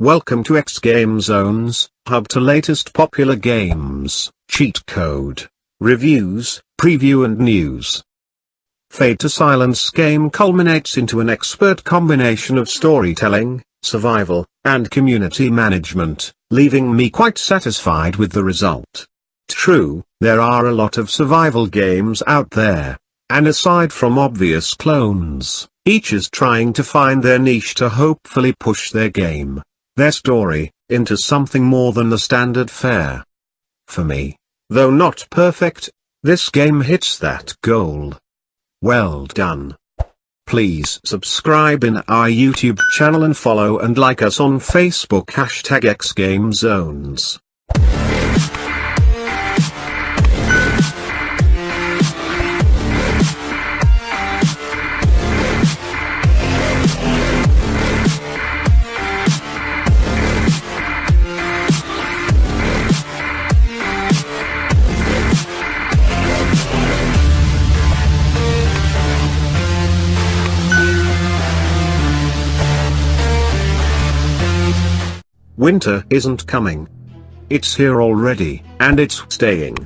Welcome to xGameZones, hub to latest popular games, cheat code, reviews, preview and news. Fade to Silence game culminates into an expert combination of storytelling, survival, and community management, leaving me quite satisfied with the result. True, there are a lot of survival games out there, and aside from obvious clones, each is trying to find their niche to hopefully push their game, their story, into something more than the standard fare. For me, though not perfect, this game hits that goal. Well done. Please subscribe in our YouTube channel and follow and like us on Facebook #xGameZones. Winter isn't coming. It's here already, and it's staying.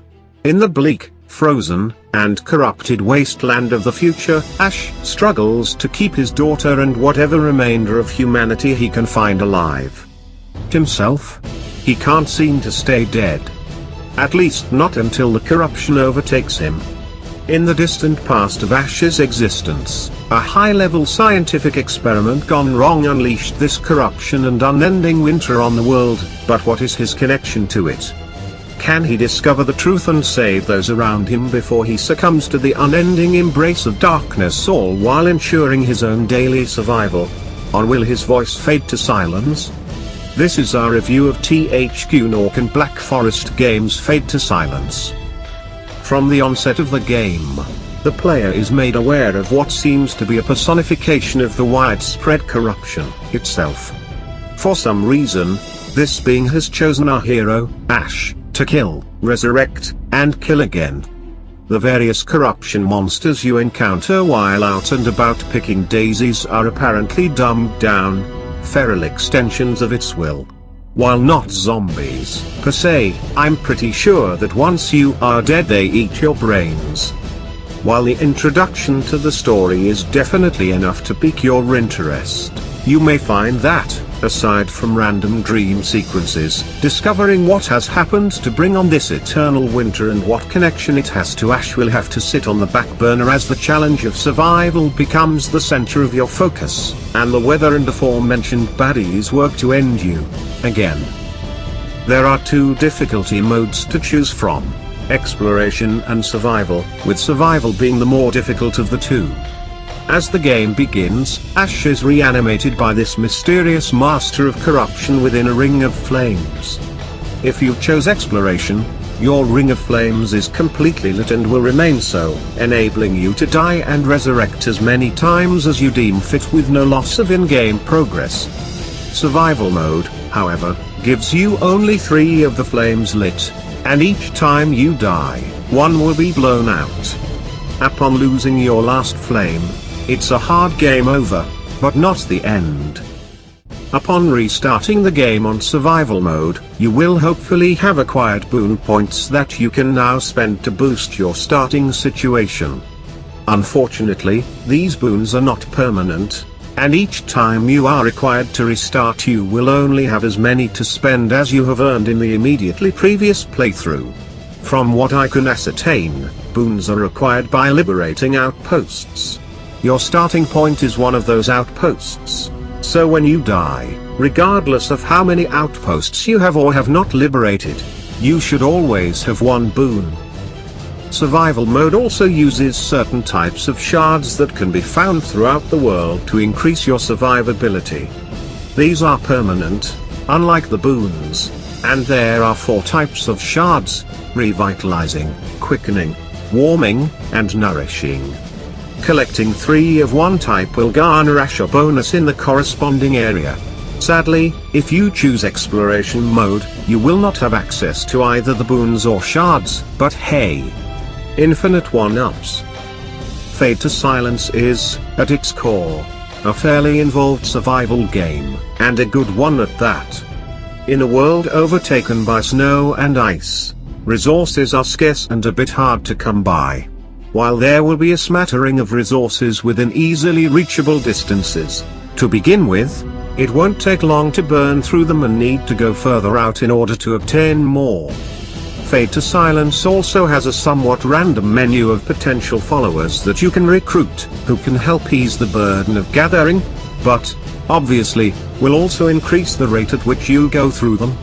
In the bleak, frozen, and corrupted wasteland of the future, Ash struggles to keep his daughter and whatever remainder of humanity he can find alive. Himself? He can't seem to stay dead. At least not until the corruption overtakes him. In the distant past of Ash's existence, a high-level scientific experiment gone wrong unleashed this corruption and unending winter on the world, but what is his connection to it? Can he discover the truth and save those around him before he succumbs to the unending embrace of darkness, all while ensuring his own daily survival? Or will his voice fade to silence? This is our review of THQ Nordic and Black Forest Games' Fade to Silence. From the onset of the game, the player is made aware of what seems to be a personification of the widespread corruption itself. For some reason, this being has chosen our hero, Ash, to kill, resurrect, and kill again. The various corruption monsters you encounter while out and about picking daisies are apparently dumbed down, feral extensions of its will. While not zombies, per se, I'm pretty sure that once you are dead they eat your brains. While the introduction to the story is definitely enough to pique your interest, you may find that, aside from random dream sequences, discovering what has happened to bring on this eternal winter and what connection it has to Ash will have to sit on the back burner as the challenge of survival becomes the center of your focus, and the weather and aforementioned baddies work to end you, again. There are two difficulty modes to choose from: exploration and survival, with survival being the more difficult of the two. As the game begins, Ash is reanimated by this mysterious master of corruption within a ring of flames. If you chose exploration, your ring of flames is completely lit and will remain so, enabling you to die and resurrect as many times as you deem fit with no loss of in-game progress. Survival mode, however, gives you only 3 of the flames lit, and each time you die, 1 will be blown out. Upon losing your last flame, it's a hard game over, but not the end. Upon restarting the game on survival mode, you will hopefully have acquired boon points that you can now spend to boost your starting situation. Unfortunately, these boons are not permanent, and each time you are required to restart you will only have as many to spend as you have earned in the immediately previous playthrough. From what I can ascertain, boons are required by liberating outposts. Your starting point is one of those outposts, so when you die, regardless of how many outposts you have or have not liberated, you should always have 1 boon. Survival mode also uses certain types of shards that can be found throughout the world to increase your survivability. These are permanent, unlike the boons, and there are 4 types of shards: revitalizing, quickening, warming, and nourishing. Collecting 3 of one type will garner Ash a bonus in the corresponding area. Sadly, if you choose exploration mode, you will not have access to either the boons or shards, but hey, infinite 1-ups. Fade to Silence is, at its core, a fairly involved survival game, and a good one at that. In a world overtaken by snow and ice, resources are scarce and a bit hard to come by. While there will be a smattering of resources within easily reachable distances, to begin with, it won't take long to burn through them and need to go further out in order to obtain more. Fade to Silence also has a somewhat random menu of potential followers that you can recruit, who can help ease the burden of gathering, but, obviously, will also increase the rate at which you go through them.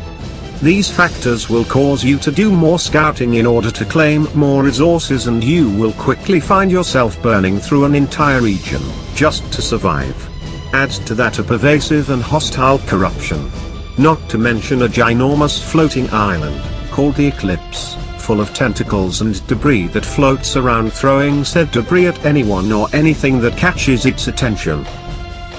These factors will cause you to do more scouting in order to claim more resources, and you will quickly find yourself burning through an entire region, just to survive. Add to that a pervasive and hostile corruption. Not to mention a ginormous floating island, called the Eclipse, full of tentacles and debris that floats around, throwing said debris at anyone or anything that catches its attention.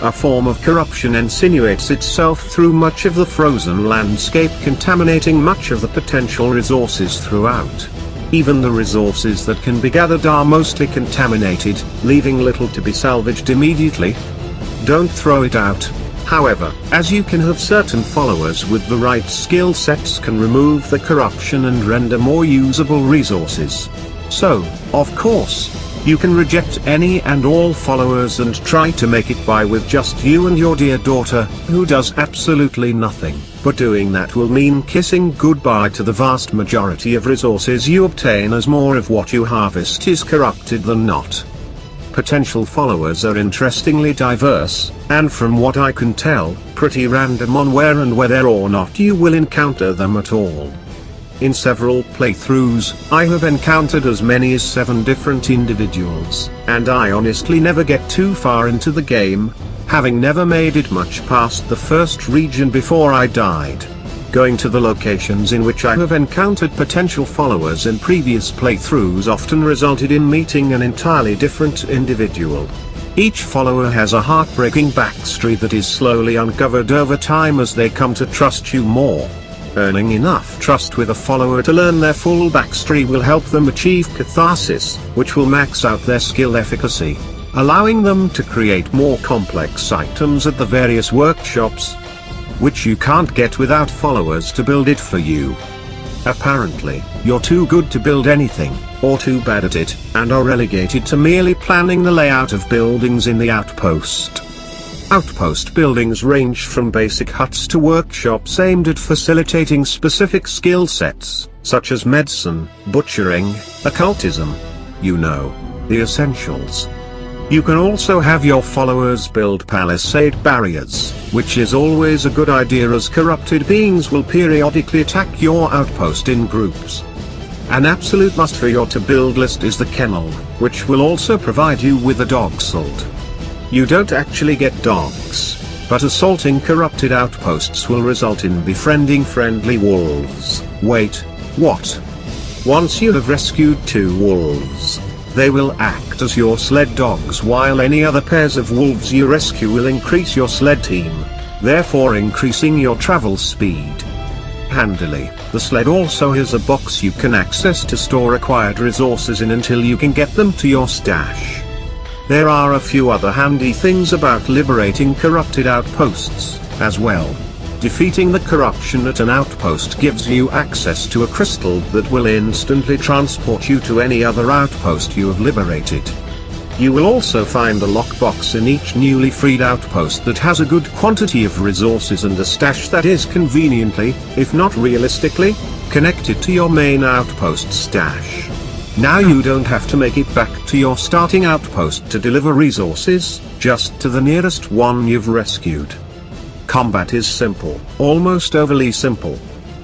A form of corruption insinuates itself through much of the frozen landscape, contaminating much of the potential resources throughout. Even the resources that can be gathered are mostly contaminated, leaving little to be salvaged immediately. Don't throw it out, however, as you can have certain followers with the right skill sets can remove the corruption and render more usable resources. So, of course, you can reject any and all followers and try to make it by with just you and your dear daughter, who does absolutely nothing, but doing that will mean kissing goodbye to the vast majority of resources you obtain, as more of what you harvest is corrupted than not. Potential followers are interestingly diverse, and from what I can tell, pretty random on where and whether or not you will encounter them at all. In several playthroughs, I have encountered as many as 7 different individuals, and I honestly never get too far into the game, having never made it much past the first region before I died. Going to the locations in which I have encountered potential followers in previous playthroughs often resulted in meeting an entirely different individual. Each follower has a heartbreaking backstory that is slowly uncovered over time as they come to trust you more. Earning enough trust with a follower to learn their full backstory will help them achieve catharsis, which will max out their skill efficacy, allowing them to create more complex items at the various workshops, which you can't get without followers to build it for you. Apparently, you're too good to build anything, or too bad at it, and are relegated to merely planning the layout of buildings in the outpost. Outpost buildings range from basic huts to workshops aimed at facilitating specific skill sets, such as medicine, butchering, occultism. You know, the essentials. You can also have your followers build palisade barriers, which is always a good idea as corrupted beings will periodically attack your outpost in groups. An absolute must for your to-build list is the kennel, which will also provide you with a dog salt. You don't actually get dogs, but assaulting corrupted outposts will result in befriending friendly wolves. Wait, what? Once you have rescued 2 wolves, they will act as your sled dogs, while any other pairs of wolves you rescue will increase your sled team, therefore increasing your travel speed. Handily, the sled also has a box you can access to store acquired resources in until you can get them to your stash. There are a few other handy things about liberating corrupted outposts, as well. Defeating the corruption at an outpost gives you access to a crystal that will instantly transport you to any other outpost you have liberated. You will also find a lockbox in each newly freed outpost that has a good quantity of resources and a stash that is conveniently, if not realistically, connected to your main outpost stash. Now you don't have to make it back to your starting outpost to deliver resources, just to the nearest one you've rescued. Combat is simple, almost overly simple.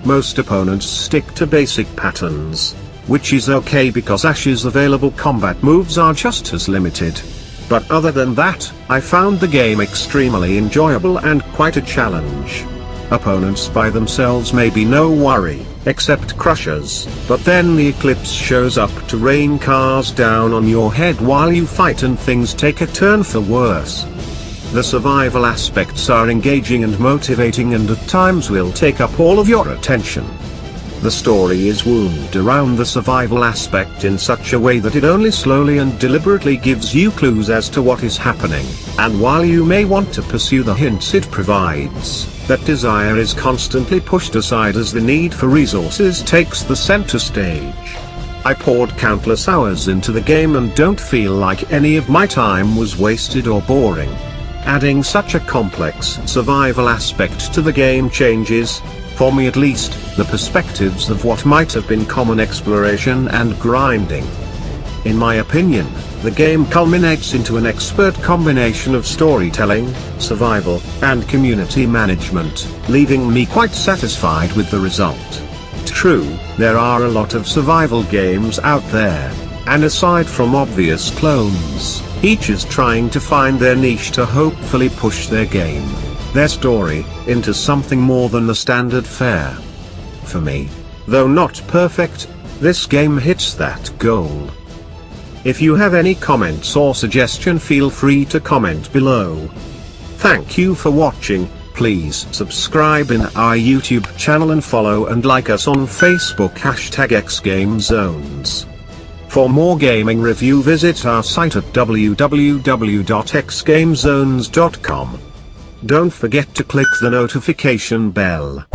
Most opponents stick to basic patterns, which is okay because Ash's available combat moves are just as limited. But other than that, I found the game extremely enjoyable and quite a challenge. Opponents by themselves may be no worry, except crushers, but then the Eclipse shows up to rain cars down on your head while you fight and things take a turn for worse. The survival aspects are engaging and motivating and at times will take up all of your attention. The story is wound around the survival aspect in such a way that it only slowly and deliberately gives you clues as to what is happening, and while you may want to pursue the hints it provides, that desire is constantly pushed aside as the need for resources takes the center stage. I poured countless hours into the game and don't feel like any of my time was wasted or boring. Adding such a complex survival aspect to the game changes, for me at least, the perspectives of what might have been common exploration and grinding. In my opinion, the game culminates into an expert combination of storytelling, survival, and community management, leaving me quite satisfied with the result. True, there are a lot of survival games out there, and aside from obvious clones, each is trying to find their niche to hopefully push their game, their story, into something more than the standard fare. For me, though not perfect, this game hits that goal. If you have any comments or suggestion, feel free to comment below. Thank you for watching. Please subscribe in our YouTube channel and follow and like us on Facebook #xGameZones. For more gaming review, visit our site at www.xgamezones.com. Don't forget to click the notification bell.